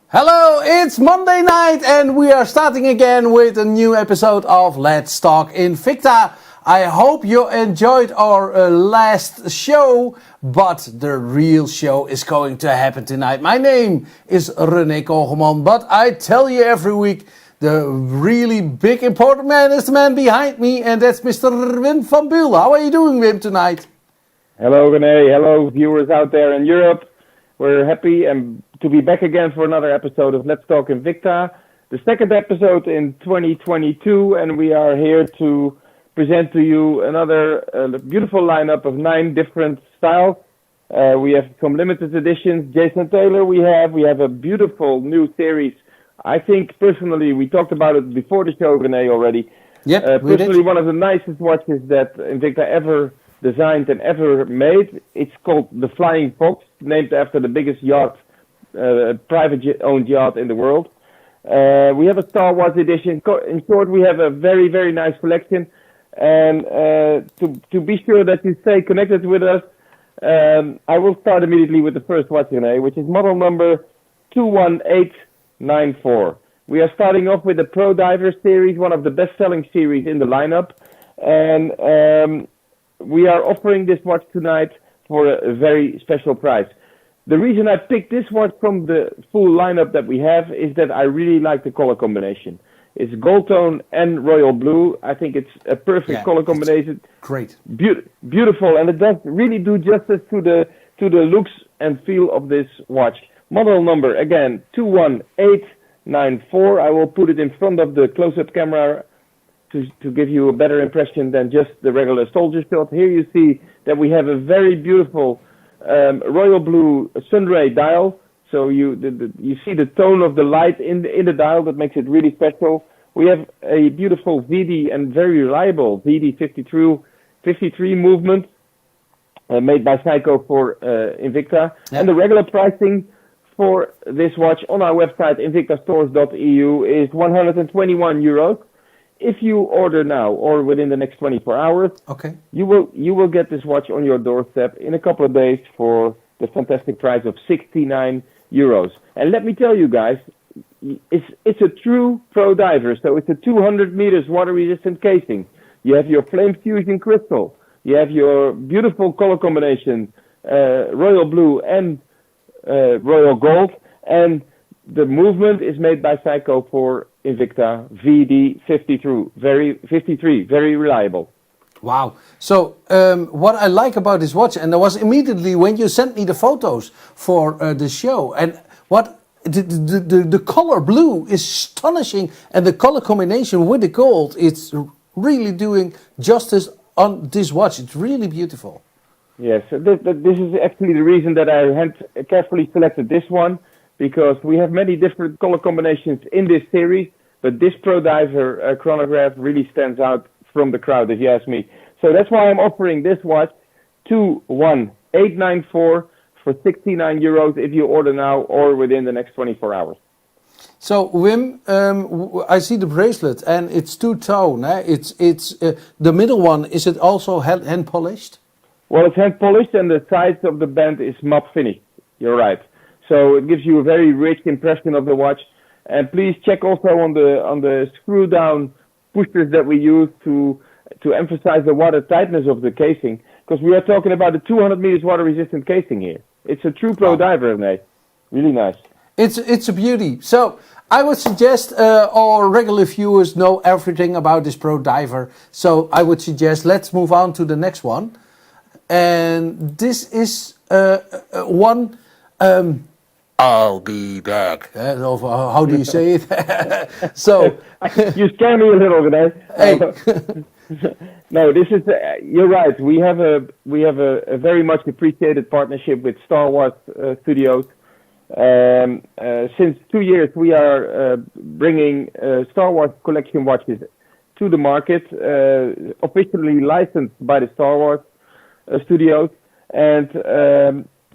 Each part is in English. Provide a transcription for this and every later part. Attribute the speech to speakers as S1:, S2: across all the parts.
S1: Hello, it's Monday night and we are starting again with a new episode of Let's Talk Invicta. I hope you enjoyed our last show, but the real show is going to happen tonight. My name is René Kogelman, but I tell you every week, the really big important man is the man behind me, and that's Mr. Wim van Buul. How are you doing, Wim, tonight?
S2: Hello, René. Hello, viewers out there in Europe. We're happy to be back again for another episode of Let's Talk Invicta, the second episode in 2022, and we are here to present to you another beautiful lineup of 9 different styles. We have some limited editions. Jason Taylor we have a beautiful new series. I think personally, we talked about it before the show, René, already.
S1: Yep,
S2: personally, one of the nicest watches that Invicta ever designed and ever made. It's called the Flying Fox, named after the biggest yacht, private-owned yacht in the world. We have a Star Wars edition. In short, we have a very, very nice collection. And to be sure that you stay connected with us, I will start immediately with the first watch, René, which is model number 21894. We are starting off with the Pro Diver series, one of the best-selling series in the lineup. And we are offering this watch tonight for a very special price. The reason I picked this watch from the full lineup that we have is that I really like the color combination. It's gold tone and royal blue. I think it's a perfect color combination.
S1: Great.
S2: Beautiful, and it does really do justice to the looks and feel of this watch. Model number, again, 21894. I will put it in front of the close-up camera to give you a better impression than just the regular soldier shot. Here you see that we have a very beautiful royal blue sunray dial. So you see the tone of the light in the dial that makes it really special. We have a beautiful VD and very reliable VD 53 movement made by Seiko for Invicta. Yeah. And the regular pricing for this watch on our website invictastores.eu is 121 euros. If you order now or within the next 24 hours, you will get this watch on your doorstep in a couple of days for the fantastic price of 69 euros. And let me tell you guys, it's a true Pro Diver, so it's a 200 meters water-resistant casing. You have your flame fusion crystal. You have your beautiful color combination, royal blue and royal gold, and the movement is made by Seiko for Invicta VD 53, very reliable.
S1: Wow. So what I like about this watch, and that was immediately when you sent me the photos for the show, and what the color blue is astonishing, and the color combination with the gold, it's really doing justice on this watch. It's really beautiful.
S2: Yes, this is actually the reason that I had carefully selected this one, because we have many different color combinations in this series, but this Pro Diver chronograph really stands out from the crowd, if you ask me. So that's why I'm offering this watch, 21894 for 69 euros if you order now or within the next 24 hours.
S1: So Wim, I see the bracelet and it's two-tone. It's the middle one. Is it also hand polished?
S2: Well, it's hand polished and the sides of the band is matte finished. You're right. So it gives you a very rich impression of the watch. And please check also on the screw down pushers that we use to emphasize the water tightness of the casing, because we are talking about a 200 meters water resistant casing here. It's a true Pro Diver, mate. Really nice.
S1: It's a beauty. So I would suggest our regular viewers know everything about this Pro Diver. So I would suggest let's move on to the next one. And this is one. I'll be back. How do you say it? So
S2: you scare me a little bit.
S1: Hey.
S2: No, this is. You're right. We have a very much appreciated partnership with Star Wars Studios. Since 2 years, we are bringing Star Wars collection watches to the market, officially licensed by the Star Wars Studios, and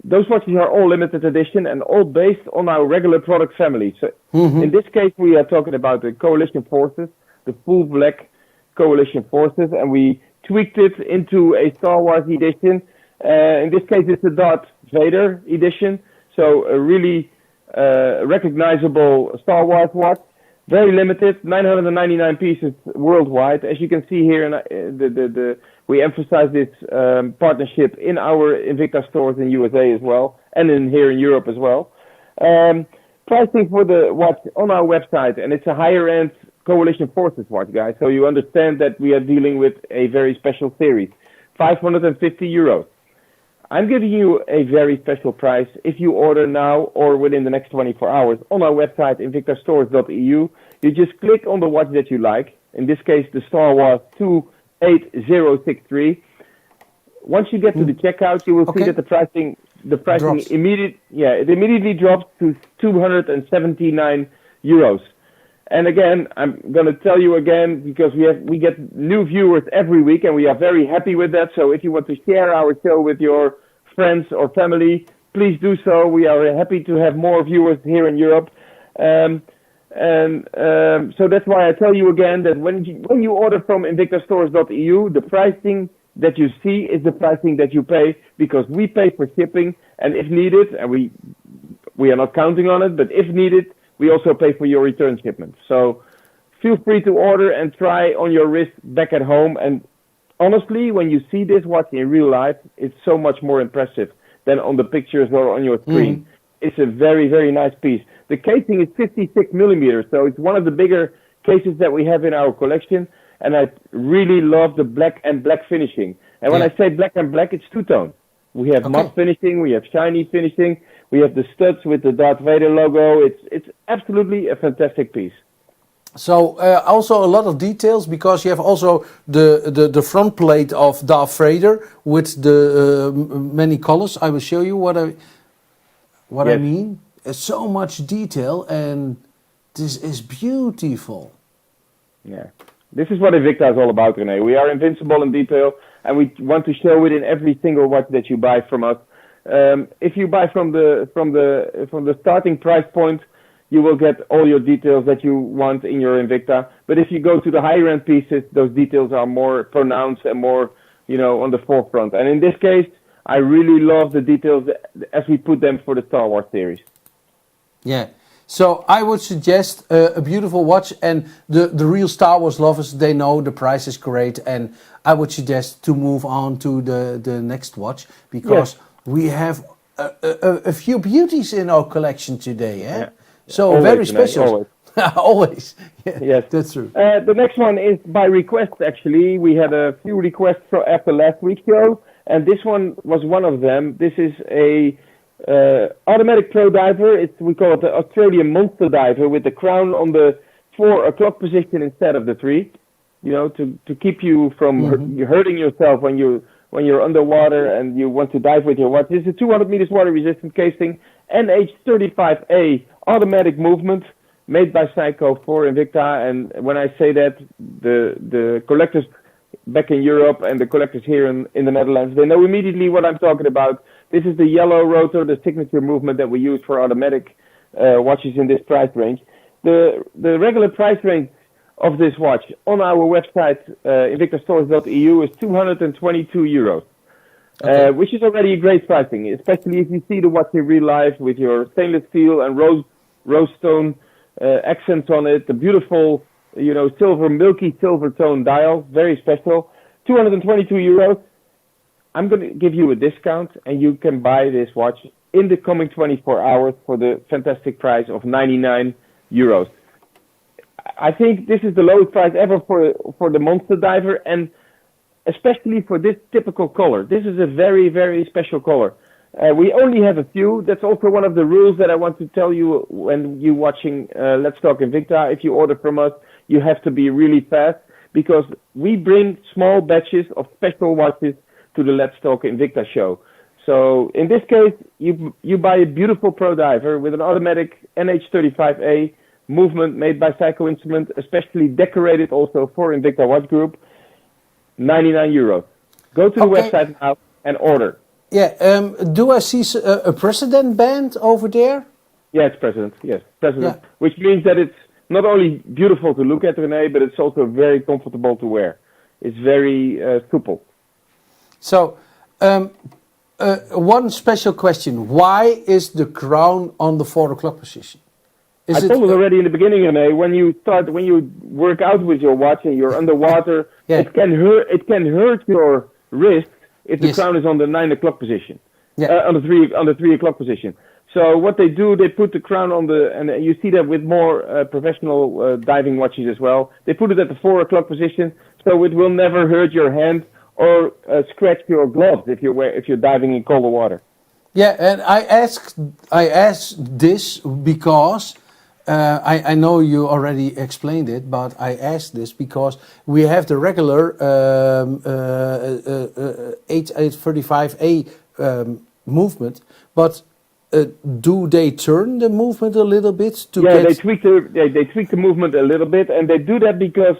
S2: those watches are all limited edition and all based on our regular product family. So in this case, we are talking about the Coalition Forces, the full black Coalition Forces, and we tweaked it into a Star Wars edition. In this case, it's the Darth Vader edition. So a really recognizable Star Wars watch. Very limited, 999 pieces worldwide. As you can see here, we emphasize this partnership in our Invicta stores in USA as well, and here in Europe as well. Pricing for the watch on our website, and it's a higher-end Coalition Forces watch, guys. So you understand that we are dealing with a very special series, 550 euros. I'm giving you a very special price if you order now or within the next 24 hours on our website, invictastores.eu. You just click on the watch that you like. In this case, the Star Wars 28063. Once you get to the checkout, you will see that the pricing immediately drops to 279 euros. And again, I'm going to tell you again, because we get new viewers every week, and we are very happy with that. So if you want to share our show with your friends or family, please do so. We are happy to have more viewers here in Europe. So that's why I tell you again that when you order from invictastores.eu, the pricing that you see is the pricing that you pay, because we pay for shipping, and if needed, and we are not counting on it, but if needed, we also pay for your return shipment. So feel free to order and try on your wrist back at home. And honestly, when you see this watch in real life, it's so much more impressive than on the pictures or on your screen. It's a very, very nice piece. The casing is 56 millimeters, so it's one of the bigger cases that we have in our collection. And I really love the black and black finishing. And when I say black and black, it's two-tone. We have matte finishing, we have shiny finishing, we have the studs with the Darth Vader logo. It's absolutely a fantastic piece.
S1: So also a lot of details, because you have also the front plate of Darth Vader with the many colors. I will show you what I mean. So much detail, and this is beautiful.
S2: Yeah. This is what Invicta is all about, René. We are invincible in detail, and we want to show it in every single watch that you buy from us. If you buy from the starting price point, you will get all your details that you want in your Invicta. But if you go to the higher end pieces, those details are more pronounced and more, on the forefront. And in this case, I really love the details as we put them for the Star Wars series.
S1: Yeah. So I would suggest a beautiful watch, and the real Star Wars lovers, they know the price is great, and I would suggest to move on to the next watch, because we have a few beauties in our collection today. Yeah. So always, very special. Always. Yeah, yes, that's true.
S2: The next one is by request, actually. We had a few requests after last week's show, and this one was one of them. This is a automatic pro diver. We call it the Australian monster diver, with the crown on the 4 o'clock position instead of the 3. To keep you from hurting yourself when you're underwater and you want to dive with your watch. This is a 200 meters water resistant casing, NH35A automatic movement, made by Psycho for Invicta. And when I say that, the collectors back in Europe and the collectors here in the Netherlands, they know immediately what I'm talking about. This is the yellow rotor, the signature movement that we use for automatic watches in this price range. The regular price range of this watch on our website, invictastores.eu, is 222 euros, which is already a great pricing, especially if you see the watch in real life with your stainless steel and rose stone accents on it, the beautiful, milky silver tone dial, very special, 222 euros. I'm going to give you a discount, and you can buy this watch in the coming 24 hours for the fantastic price of 99 euros. I think this is the lowest price ever for the Monster Diver, and especially for this typical color. This is a very, very special color. We only have a few. That's also one of the rules that I want to tell you when you're watching Let's Talk Invicta. If you order from us, you have to be really fast, because we bring small batches of special watches to the Let's Talk Invicta show. So in this case, you buy a beautiful Pro Diver with an automatic NH35A movement made by Psycho Instrument, especially decorated also for Invicta Watch Group, 99 euros. Go to the website now and order.
S1: Yeah, do I see a President band over there?
S2: Yeah, it's President, which means that it's not only beautiful to look at, René, but it's also very comfortable to wear. It's very supple.
S1: So, one special question. Why is the crown on the 4 o'clock position?
S2: I told it already in the beginning, René, when you work out with your watch and you're underwater, it can hurt your wrist if the crown is on the 9 o'clock position, on the 3 o'clock position. So what they do, they put the crown on and you see that with more professional diving watches as well. They put it at the 4 o'clock position, so it will never hurt your hand or scratch your gloves if you're diving in colder water.
S1: Yeah, and I asked this because I know you already explained it, but I asked this because we have the regular 8835A movement, but do they turn the movement a little bit to get...
S2: they tweak the movement a little bit, and they do that because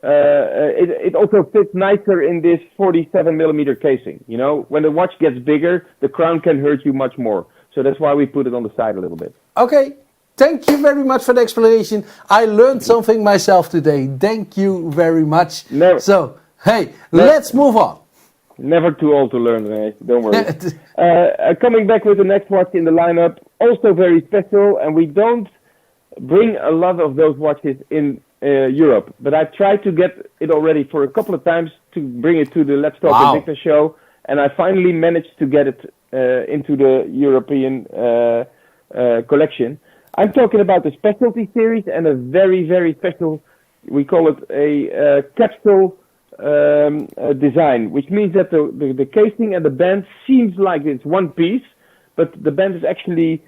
S2: it also fits nicer in this 47 millimeter casing. You know, when the watch gets bigger, the crown can hurt you much more. So that's why we put it on the side a little bit.
S1: Okay. Thank you very much for the explanation. I learned something myself today. Thank you very much. So, hey, let's move on.
S2: Never too old to learn, René. Don't worry. Coming back with the next watch in the lineup, also very special, and we don't bring a lot of those watches in Europe, but I tried to get it already for a couple of times to bring it to the Let's Talk Invicta show, and I finally managed to get it into the European collection. I'm talking about the specialty series and a very, very special, we call it a capsule design, which means that the casing and the band seems like it's one piece, but the band is actually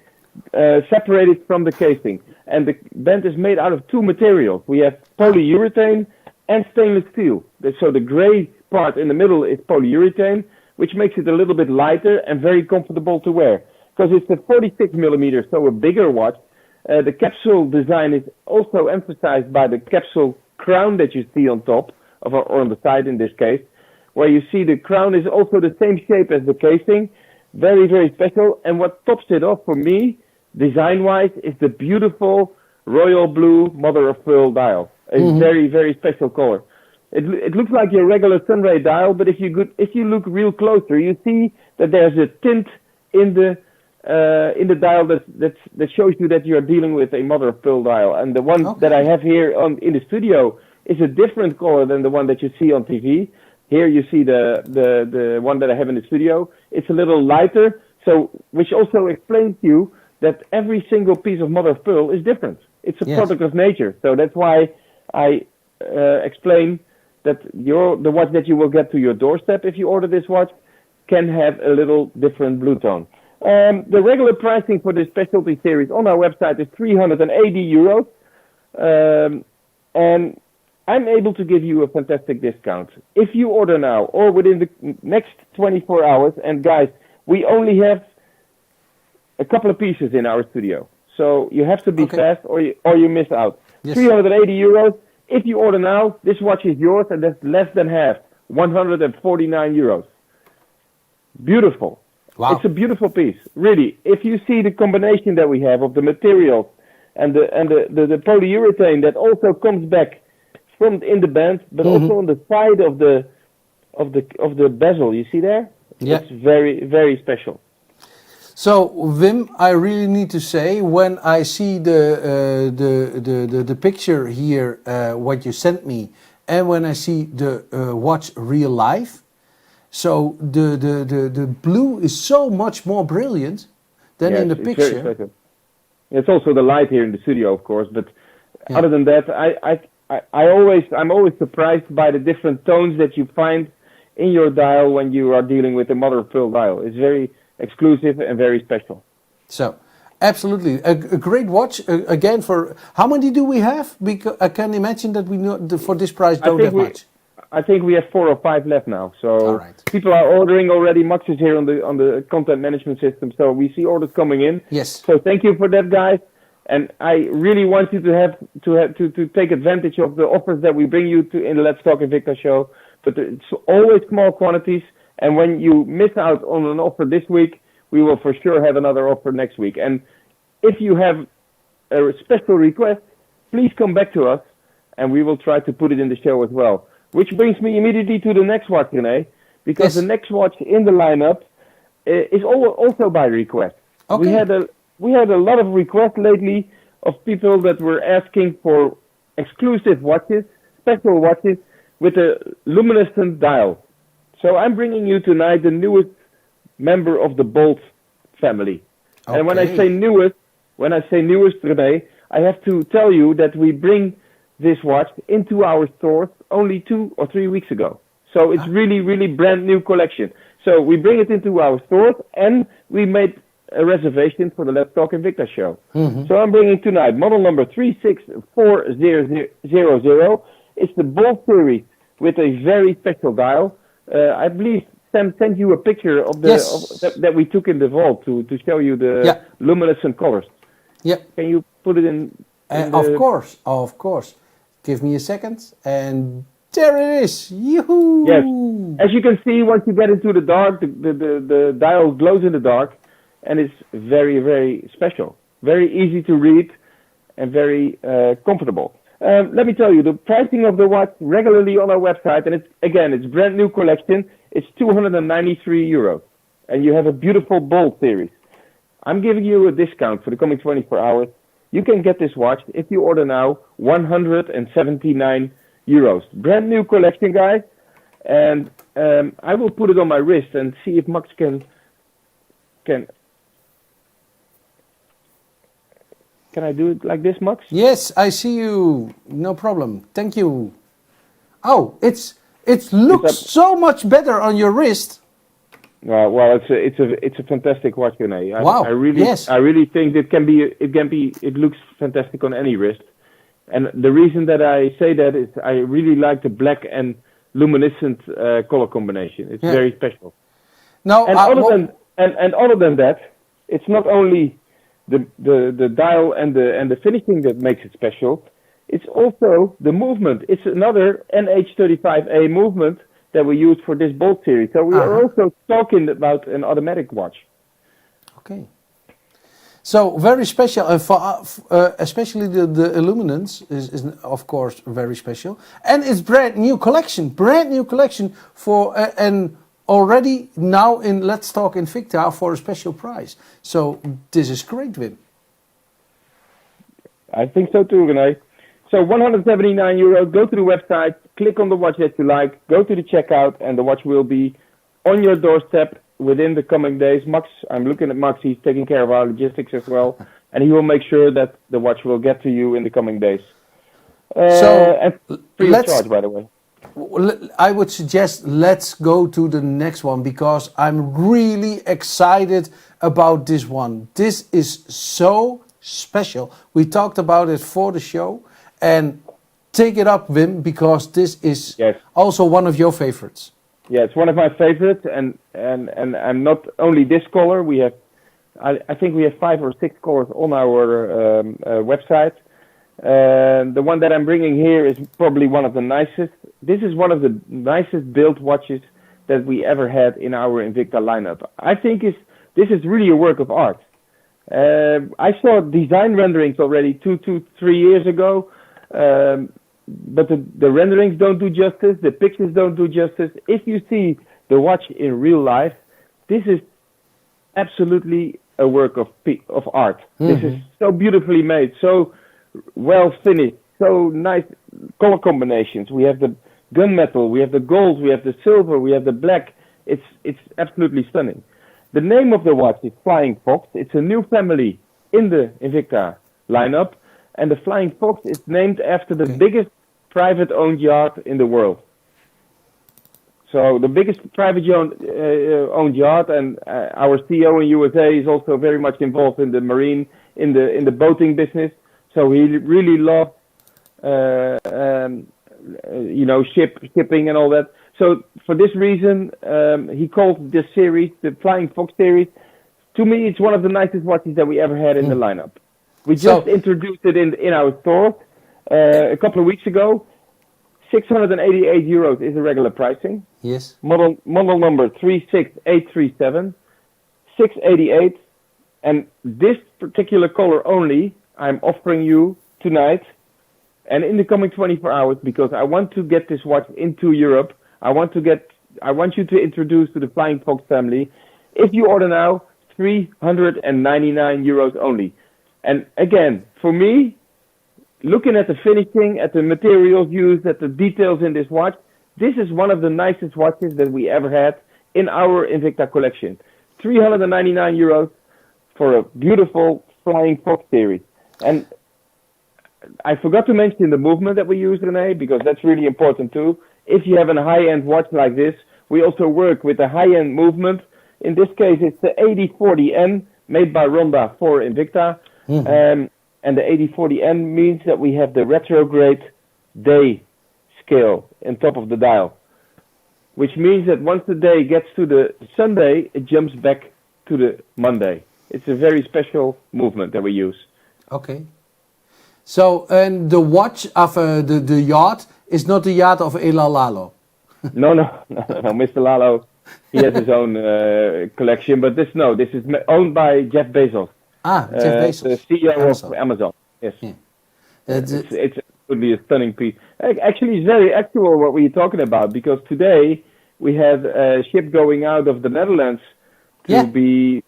S2: separated from the casing. And the band is made out of 2 materials. We have polyurethane and stainless steel. So the gray part in the middle is polyurethane, which makes it a little bit lighter and very comfortable to wear. Because it's a 46 millimeter, so a bigger watch. The capsule design is also emphasized by the capsule crown that you see on top, or on the side in this case, where you see the crown is also the same shape as the casing. Very, very special. And what tops it off for me, design-wise, is the beautiful royal blue mother of pearl dial. A very, very special color. It looks like your regular sunray dial, but if you look real closer, you see that there's a tint in the dial that shows you that you are dealing with a mother of pearl dial. And the one that I have here in the studio is a different color than the one that you see on TV. Here you see the one that I have in the studio. It's a little lighter, so which also explains to you that every single piece of mother of pearl is different. It's a product of nature. So that's why I explain that the watch that you will get to your doorstep if you order this watch can have a little different blue tone. The regular pricing for this specialty series on our website is 380 euros. And I'm able to give you a fantastic discount. If you order now or within the next 24 hours, and guys, we only have a couple of pieces in our studio. So you have to be fast or you miss out. Yes. 380 euros. If you order now, this watch is yours, and that's less than half. 149 euros. Beautiful. Wow. It's a beautiful piece, really. If you see the combination that we have of the materials and the polyurethane that also comes back from in the band, but also on the side of the bezel, you see there? Yeah. It's very, very special.
S1: So Wim, I really need to say, when I see the picture here, what you sent me, and when I see the watch real life, so the blue is so much more brilliant than in the picture. Very special.
S2: It's also the light here in the studio, of course, but other than that, I'm always surprised by the different tones that you find in your dial when you are dealing with a mother of pearl dial. It's very exclusive and very special.
S1: So, absolutely, a great watch. Again, for how many do we have? Because I can imagine that we for this price don't have much.
S2: I think we have 4 or 5 left now. So people are ordering already. Max is here on the content management system, so we see orders coming in.
S1: Yes.
S2: So thank you for that, guys. And I really want you to take advantage of the offers that we bring you in the Let's Talk Invicta show. But it's always small quantities. And when you miss out on an offer this week, we will for sure have another offer next week. And if you have a special request, please come back to us, and we will try to put it in the show as well. Which brings me immediately to the next watch, René, because the next watch in the lineup is also by request.
S1: Okay.
S2: We had a lot of requests lately of people that were asking for exclusive watches, special watches with a luminescent dial. So I'm bringing you tonight the newest member of the Bolt family.
S1: Okay.
S2: And when I say newest, René, I have to tell you that we bring this watch into our stores only 2 or 3 weeks ago. So it's really, really brand new collection. So we bring it into our stores, and we made a reservation for the Let's Talk Invicta show.
S1: Mm-hmm.
S2: So I'm bringing tonight model number 364000. It's the Bolt series with a very special dial. I believe Sam sent you a picture of the that we took in the vault to show you the luminescent colors.
S1: Yeah.
S2: Can you put it in?
S1: Of course. Give me a second, and there it is. Yoo-hoo!
S2: Yes. As you can see, once you get into the dark, the dial glows in the dark, and it's very, very special. Very easy to read, and very comfortable. Let me tell you, the pricing of the watch regularly on our website, and it's brand new collection. It's €293, and you have a beautiful Bolt series. I'm giving you a discount for the coming 24 hours. You can get this watch if you order now, €179. Brand new collection, guys, and I will put it on my wrist and see if Max can. Can I do it like this, Max?
S1: Yes, I see you. No problem. Thank you. Oh, it looks so much better on your wrist.
S2: Well, it's a fantastic watch, René.
S1: Wow.
S2: I really think it looks fantastic on any wrist. And the reason that I say that is I really like the black and luminescent color combination. It's very special.
S1: No,
S2: and other than that, it's not only the dial and the finishing that makes it special. It's also the movement. It's another NH35A movement that we use for this Bolt series. So we are also talking about an automatic watch.
S1: Okay. So very special, and for especially the illuminance is of course very special, and it's brand new collection for and already now in Let's Talk Invicta for a special price. So this is great, Wim.
S2: I think so too, René. So €179. Go to the website, click on the watch that you like, go to the checkout, and the watch will be on your doorstep within the coming days. Max, I'm looking at Max, he's taking care of our logistics as well, and he will make sure that the watch will get to you in the coming days. And free of charge, by the way.
S1: I would suggest let's go to the next one, because I'm really excited about this one. This is so special. We talked about it for the show, and take it up, Wim, because this is also one of your favorites.
S2: Yeah, it's one of my favorites, and not only this color. We have, I think we have 5 or 6 colors on our website. The one that I'm bringing here is probably one of the nicest. This is one of the nicest built watches that we ever had in our Invicta lineup. I think this is really a work of art. I saw design renderings already 2 3 years ago. But the renderings don't do justice, the pictures don't do justice. If you see the watch in real life, this is absolutely a work of art. Mm-hmm. This is so beautifully made, so well finished, so nice color combinations. We have the gunmetal, we have the gold, we have the silver, we have the black. It's absolutely stunning. The name of the watch is Flying Fox. It's a new family in the Invicta lineup. And the Flying Fox is named after the biggest private-owned yacht in the world. So the biggest private-owned yacht, and our CEO in USA is also very much involved in the marine, in the boating business. So he really loves, shipping and all that. So for this reason, he called this series the Flying Fox series. To me, it's one of the nicest watches that we ever had in the lineup. We just introduced it in our store a couple of weeks ago. €688 is the regular pricing.
S1: Yes.
S2: Model number 36837, 688, and this particular color only I'm offering you tonight and in the coming 24 hours, because I want to get this watch into Europe. I want you to introduce to the Flying Fox family. If you order now, €399 only. And again, for me, looking at the finishing, at the materials used, at the details in this watch, this is one of the nicest watches that we ever had in our Invicta collection. €399 for a beautiful Flying Fox series. And I forgot to mention the movement that we use, René, because that's really important too. If you have a high-end watch like this, we also work with a high-end movement. In this case, it's the 8040N made by Ronda for Invicta. And the 8040N means that we have the retrograde day scale on top of the dial, which means that once the day gets to the Sunday, it jumps back to the Monday. It's a very special movement that we use.
S1: Okay. So, and the watch of the yacht is not the yacht of Ela Lalo.
S2: No, Mr. Lalo, he has his own collection, but this is owned by Jeff Bezos.
S1: Jeff Bezos,
S2: the CEO of Amazon. Yes, yeah. It's absolutely a stunning piece. Actually, it's very actual what we're talking about, because today we had a ship going out of the Netherlands to be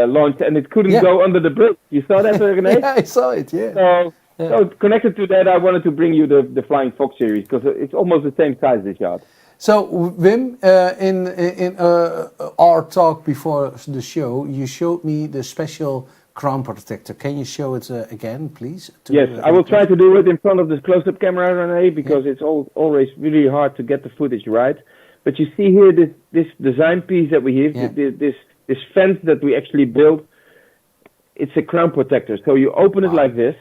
S2: launched, and it couldn't go under the bridge. You saw that, René?
S1: Yeah, I saw it. Yeah.
S2: So connected to that, I wanted to bring you the Flying Fox series, because it's almost the same size, this yacht.
S1: So Wim, in our talk before the show, you showed me the special crown protector. Can you show it again, please?
S2: Yes, I will try to do it in front of this close-up camera, René, because it's always really hard to get the footage right. But you see here this design piece that we have, this fence that we actually built. It's a crown protector. So you open it like this,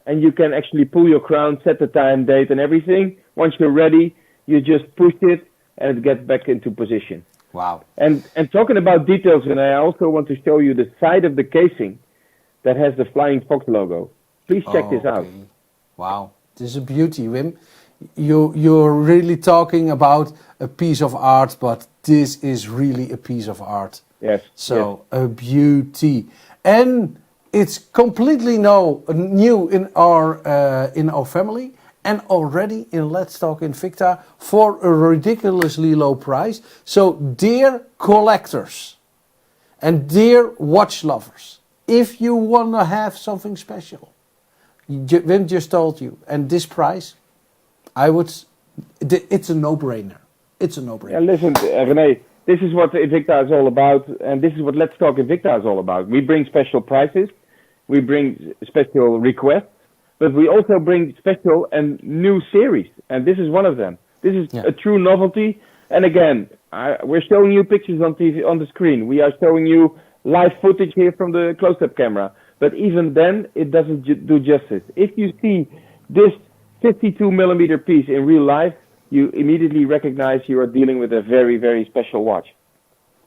S2: and you can actually pull your crown, set the time, date, and everything. Once you're ready, you just push it, and it gets back into position.
S1: Wow. And
S2: talking about details, and I also want to show you the side of the casing that has the Flying Fox logo. Please check this out.
S1: Wow, this is a beauty, Wim. You're really talking about a piece of art, but this is really a piece of art.
S2: Yes.
S1: So a beauty, and it's completely new in our family. And already in Let's Talk Invicta for a ridiculously low price. So dear collectors and dear watch lovers, if you want to have something special, Wim just told you, and this price, it's a no-brainer. It's a no-brainer.
S2: Yeah, listen, René, this is what Invicta is all about, and this is what Let's Talk Invicta is all about. We bring special prices, we bring special requests, but we also bring special and new series, and this is one of them. This is a true novelty. And again, we're showing you pictures on TV on the screen. We are showing you live footage here from the close-up camera. But even then, it doesn't do justice. If you see this 52mm piece in real life, you immediately recognize you are dealing with a very, very special watch.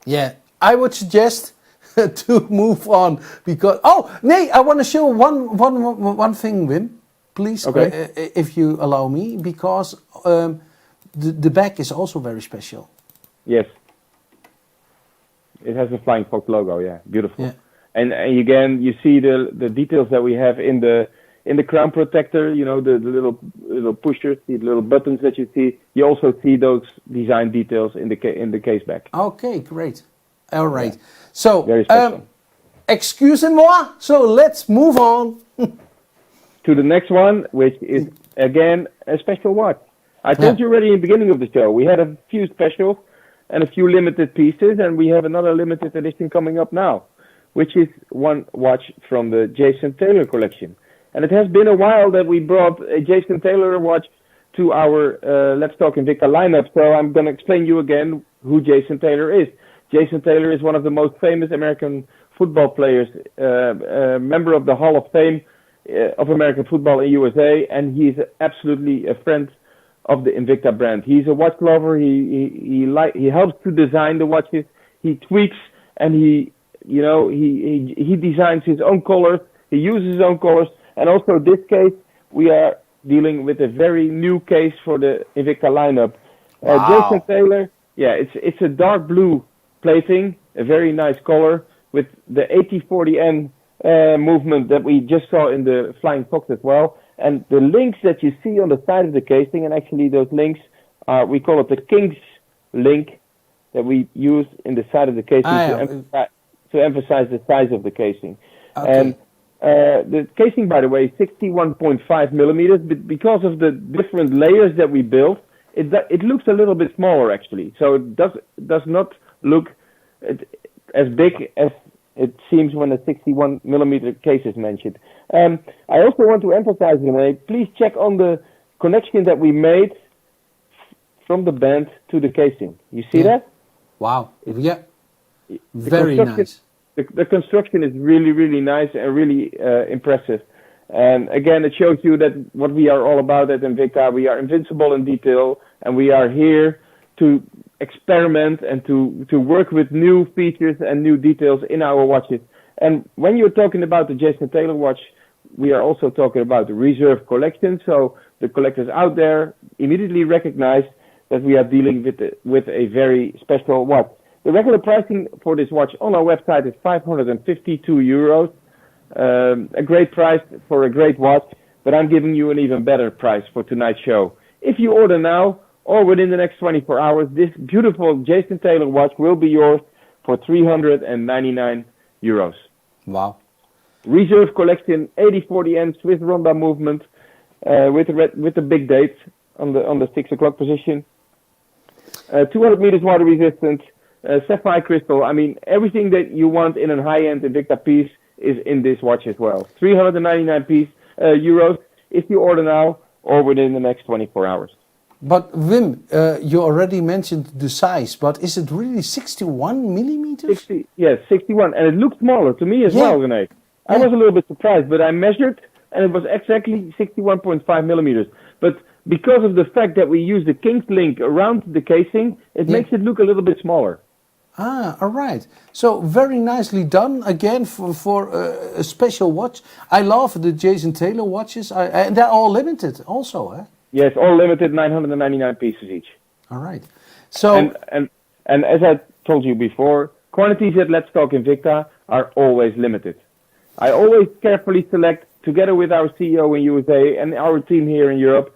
S1: Yeah, I would suggest to move on, because I want to show one thing, Wim, please, if you allow me, because the back is also very special.
S2: Yes, it has the Flying Fox logo. Yeah, beautiful.
S1: Yeah.
S2: And again, you see the details that we have in the crown protector. You know, the little pushers, the little buttons that you see. You also see those design details in the case back.
S1: Okay, great. All right. Yeah. So, excusez-moi. So let's move on
S2: to the next one, which is again a special watch. I told you already in the beginning of the show, we had a few specials and a few limited pieces, and we have another limited edition coming up now, which is one watch from the Jason Taylor collection. And it has been a while that we brought a Jason Taylor watch to our Let's Talk Invicta lineup. So I'm going to explain you again who Jason Taylor is. Jason Taylor is one of the most famous American football players, member of the Hall of Fame of American football in USA, and he's absolutely a friend of the Invicta brand. He's a watch lover. He helps to design the watches. He tweaks, and he designs his own colors. He uses his own colors, and also this case we are dealing with a very new case for the Invicta lineup.
S1: Wow.
S2: Jason Taylor, it's a dark blue plating, a very nice color with the 8040N movement that we just saw in the Flying Fox as well. And the links that you see on the side of the casing, and actually those links are, we call it the King's link. that we use in the side of the casing to emphasize the size of the casing.
S1: Okay.
S2: And the casing, by the way, is 61.5 millimeters, but because of the different layers that we built, it looks a little bit smaller actually. So it does not look as big as it seems when a 61 millimeter case is mentioned. I also want to emphasize, René, please check on the connection that we made from the band to the casing. You see that?
S1: Wow. Yeah. Very nice.
S2: The construction is really, really nice and really impressive. And again, it shows you that what we are all about at Invicta, we are invincible in detail, and we are here to experiment and to work with new features and new details in our watches. And when you're talking about the Jason Taylor watch, we are also talking about the reserve collection. So the collectors out there immediately recognize that we are dealing with a very special watch. The regular pricing for this watch on our website is 552 euros. A great price for a great watch, but I'm giving you an even better price for tonight's show. If you order now or within the next 24 hours, this beautiful Jason Taylor watch will be yours for 399 euros.
S1: Wow.
S2: Reserve collection, 8040N Swiss Ronda movement, with the big date on the 6 o'clock position. 200 meters water resistant, sapphire crystal. I mean, everything that you want in a high-end Invicta piece is in this watch as well. 399 euros if you order now or within the next 24 hours.
S1: But Wim, you already mentioned the size, but is it really 61 millimeters?
S2: 61, and it looks smaller to me as well, René. I was a little bit surprised, but I measured, and it was exactly 61.5 millimeters. But because of the fact that we use the King's link around the casing, it makes it look a little bit smaller.
S1: Ah, all right. So very nicely done again for a special watch. I love the Jason Taylor watches, and they're all limited also, eh?
S2: Yes, all limited, 999 pieces each.
S1: All right. So
S2: and as I told you before, quantities at Let's Talk Invicta are always limited. I always carefully select, together with our CEO in USA and our team here in Europe,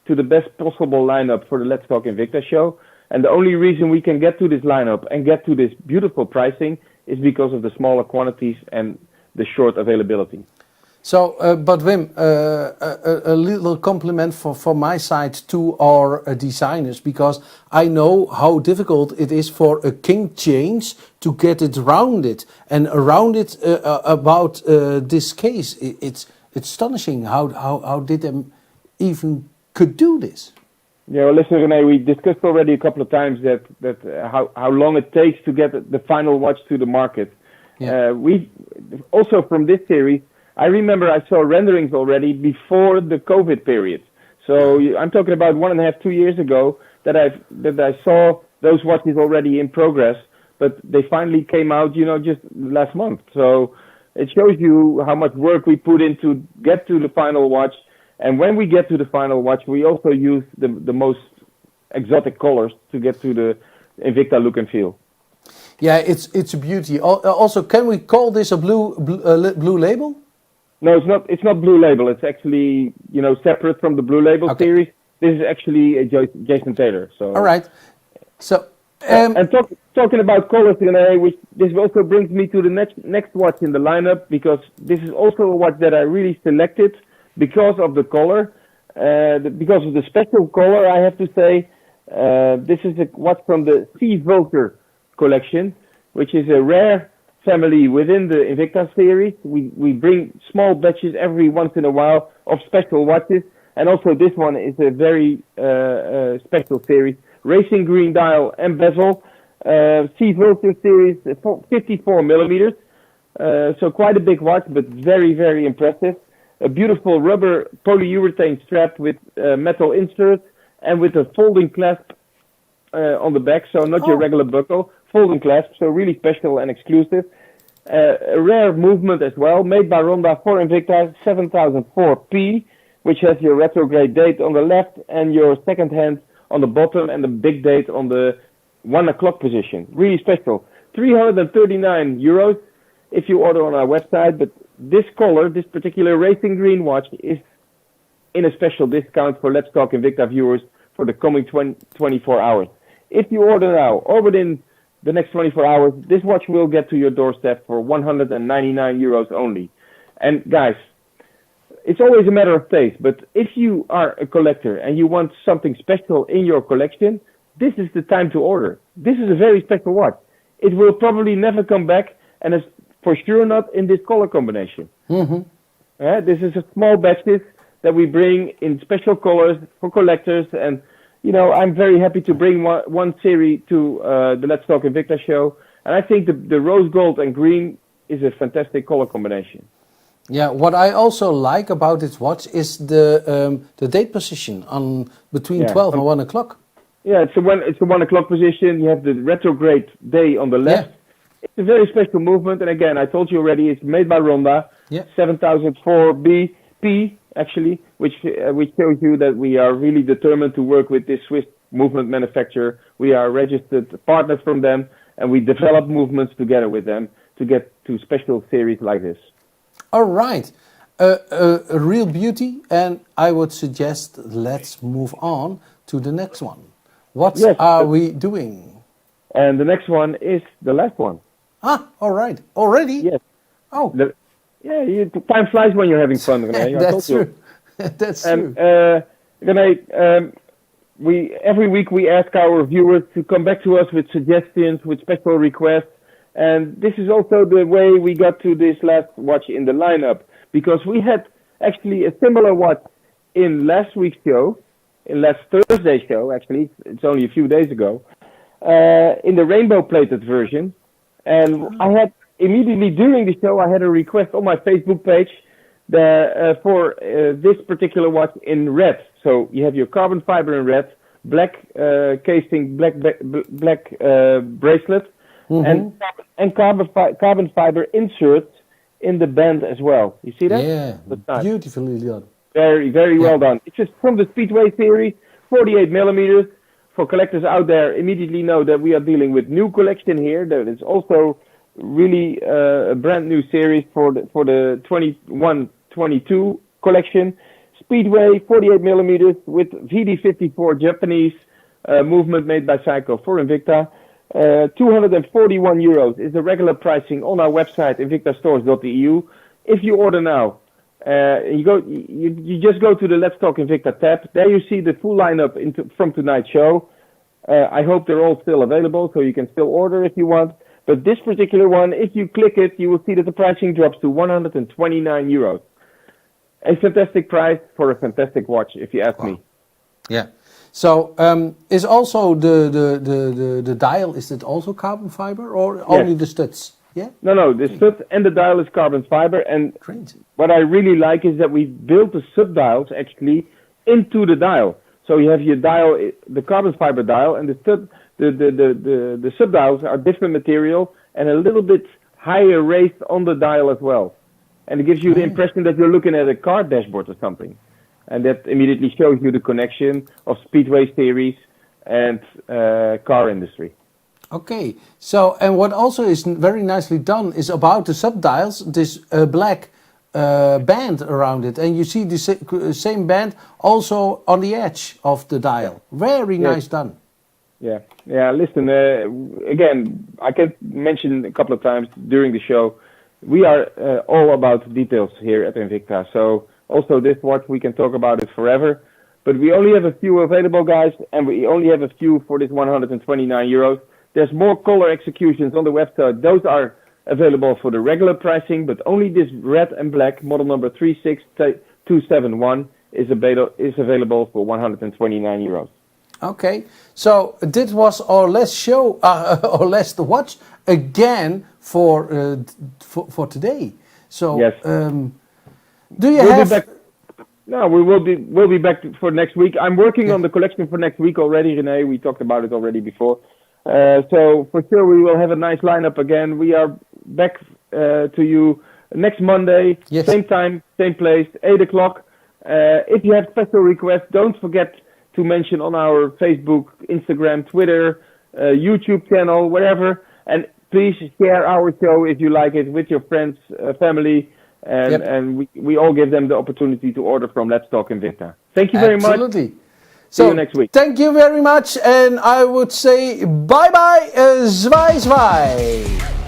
S2: to the best possible lineup for the Let's Talk Invicta show. And the only reason we can get to this lineup and get to this beautiful pricing is because of the smaller quantities and the short availability.
S1: So, but Wim, a little compliment from my side to our designers, because I know how difficult it is for a king chains to get it rounded and around it about this case. It's astonishing how did them even could do this.
S2: Yeah, well, listen, René, we discussed already a couple of times that how long it takes to get the final watch to the market.
S1: Yeah.
S2: We also from this series, I remember I saw renderings already before the COVID period. So I'm talking about 1.5, 2 years ago that I saw those watches already in progress, but they finally came out, just last month. So it shows you how much work we put in to get to the final watch. And when we get to the final watch, we also use the most exotic colors to get to the Invicta look and feel.
S1: Yeah, it's a beauty. Also, can we call this a blue label?
S2: No, it's not blue label. It's actually separate from the blue label series. This is actually a Jason Taylor. So
S1: all right. So
S2: and talking about colors, this also brings me to the next watch in the lineup, because this is also a watch that I really selected because of the color, because of the special color. I have to say, this is a watch from the Sea Volca collection, which is a rare family within the Invicta series. We bring small batches every once in a while of special watches, and also this one is a very special series. Racing green dial and bezel, Sea Volca series, 54 millimeters, so quite a big watch, but very, very impressive. A beautiful rubber polyurethane strap with metal inserts and with a folding clasp on the back, so not your regular buckle, folding clasp, so really special and exclusive. A rare movement as well, made by Ronda for Invicta 7004P, which has your retrograde date on the left and your second hand on the bottom and the big date on the 1 o'clock position. Really special. 339 euros if you order on our website, but this color, this particular racing green watch, is in a special discount for Let's Talk Invicta viewers for the coming 24 hours. If you order now or within the next 24 hours, this watch will get to your doorstep for 199 euros only. And guys, it's always a matter of taste, but if you are a collector and you want something special in your collection, this is the time to order. This is a very special watch. It will probably never come back, and it's for sure not in this color combination. This is a small batches that we bring in special colors for collectors, and I'm very happy to bring one series to the Let's Talk Invicta show, and I think the rose gold and green is a fantastic color combination.
S1: Yeah, what I also like about this watch is the date position on between 12 and 1 o'clock. Yeah,
S2: it's a 1 o'clock position. You have the retrograde day on the left. Yeah. It's a very special movement, and again, I told you already, it's made by Ronda. Yeah. 7004P actually, which shows you that we are really determined to work with this Swiss movement manufacturer. We are registered partners from them, and we develop movements together with them to get to special series like this.
S1: All right, a real beauty, and I would suggest let's move on to the next one. What are we doing?
S2: And the next one is the last one.
S1: Ah, all right, already?
S2: Yes.
S1: Oh.
S2: Time flies when you're having fun, René.
S1: That's true. That's true.
S2: René, every week we ask our viewers to come back to us with suggestions, with special requests. And this is also the way we got to this last watch in the lineup, because we had actually a similar watch in last week's show, in last Thursday's show, actually, it's only a few days ago, in the rainbow plated version. And I had immediately during the show, I had a request on my Facebook page for this particular watch in red. So you have your carbon fiber in red, black casing, black bracelet, and carbon fiber inserts in the band as well. You see that?
S1: Yeah, beautifully done.
S2: Very, very well done. It's just from the Speedway series, 48 millimeters. For collectors out there, immediately know that we are dealing with new collection here. That is also really a brand new series for the 21-22 collection. Speedway, 48 millimeters with VD54 Japanese movement made by Seiko for Invicta. 241 euros is the regular pricing on our website, invictastores.eu. If you order now, you just go to the Let's Talk Invicta tab. There you see the full lineup from tonight's show. I hope they're all still available, so you can still order if you want. But this particular one, if you click it, you will see that the pricing drops to 129 euros. A fantastic price for a fantastic watch, if you ask me.
S1: Yeah. So is also the dial, is it also carbon fiber or only the studs? Yeah.
S2: No, the stud and the dial is carbon fiber, and what I really like is that we built the sub dials actually into the dial. So you have your dial, the carbon fiber dial, and the stud, the sub dials are different material and a little bit higher raised on the dial as well, and it gives you the impression that you're looking at a car dashboard or something, and that immediately shows you the connection of Speedway series and car industry.
S1: Okay, so and what also is very nicely done is about the subdials, this black band around it, and you see the same band also on the edge of the dial. Very nice done.
S2: Yeah. Listen, again, I can mention a couple of times during the show, we are all about details here at Invicta. So also this watch, we can talk about it forever, but we only have a few available, guys, and we only have a few for this 129 euros. There's more color executions on the website. Those are available for the regular pricing, but only this red and black model number 36271 is available for 129 euros.
S1: Okay, so this was our last show, or last watch again for today. So
S2: yes.
S1: Do you have?
S2: No, we'll be back for next week. I'm working on the collection for next week already, René. We talked about it already before. So for sure we will have a nice lineup again. We are back to you next Monday, same time, same place, 8 o'clock. If you have special requests, don't forget to mention on our Facebook, Instagram, Twitter, YouTube channel, wherever. And please share our show if you like it with your friends, family, and we all give them the opportunity to order from Let's Talk Invicta. Thank you very much.
S1: Absolutely.
S2: See you next week.
S1: Thank you very much, and I would say bye bye, zwaai zwaai.